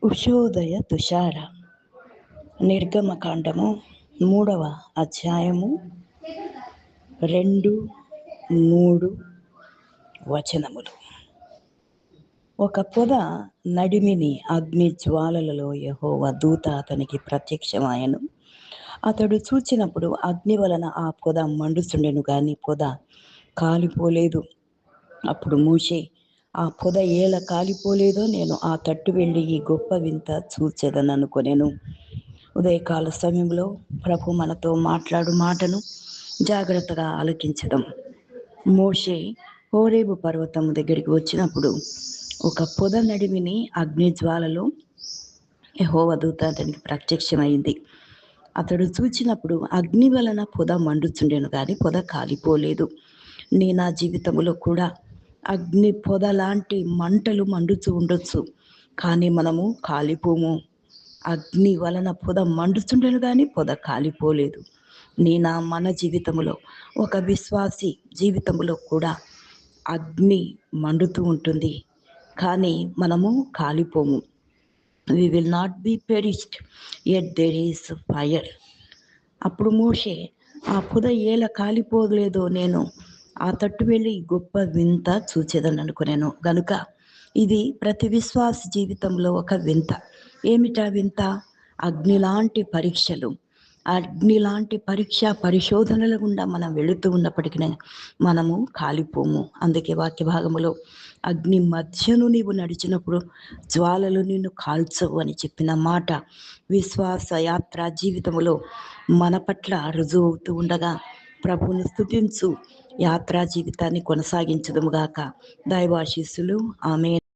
ఉషోదయ తుషార నిర్గమకాండము 3వ అధ్యాయము 2-3 వచనములు. ఒక పొద నడిమిని అగ్ని జ్వాలలలో యెహోవా దూత అతనికి ప్రత్యక్షమాయెను. అతడు చూచినప్పుడు అగ్ని వలన ఆ పొద మండుచుండెను గాని పొద కాలిపోలేదు. అప్పుడు మోషే, ఆ పొద ఏల కాలిపోలేదో నేను ఆ తట్టు వెళ్ళి ఈ గొప్ప వింత చూచెదననుకొనెను. ఉదయకాల సమయంలో ప్రభు మనతో మాట్లాడు మాటను జాగ్రత్తగా ఆలకించడం. మోషే హోరేబు పర్వతం దగ్గరికి వచ్చినప్పుడు ఒక పొద నడిమిని అగ్ని జ్వాలలో యెహోవా దూత అతనికి ప్రత్యక్షమైంది. అతడు చూచినప్పుడు అగ్ని వలన పొద మండుచుండెను కానీ పొద కాలిపోలేదు. నా జీవితంలో కూడా అగ్ని పొద లాంటి మంటలు మండుచూ ఉండొచ్చు, కానీ మనము కాలిపోము. అగ్ని వలన పొద మండుచుండెను కానీ పొద కాలిపోలేదు. మన జీవితంలో ఒక విశ్వాసి జీవితంలో కూడా అగ్ని మండుతూ ఉంటుంది, కానీ మనము కాలిపోము. We will not be perished, yet there is fire. అప్పుడు మోషే, ఆ పొద ఏల కాలిపోలేదో నేను ఆ తట్టు వెళ్ళి గొప్ప వింత చూచెదననుకొనెను. గనుక ఇది ప్రతి విశ్వాస జీవితంలో ఒక వింత. ఏమిటా వింత? అగ్ని లాంటి పరీక్షలు, అగ్ని లాంటి పరిశోధనల గుండా మనం వెళుతూ ఉన్నప్పటికీ మనము కాలిపోము. అందుకే వాక్య భాగములో అగ్ని మధ్యను నీవు నడిచినప్పుడు జ్వాలలు నిన్ను కాల్చవు అని చెప్పిన మాట విశ్వాస యాత్ర జీవితంలో మన పట్ల రుజువు అవుతూ ఉండగా ప్రభువును స్తుతించు యాత్రా జీవితాన్ని కొనసాగించదుముగాక. దైవాశీస్సులు. ఆమేన్.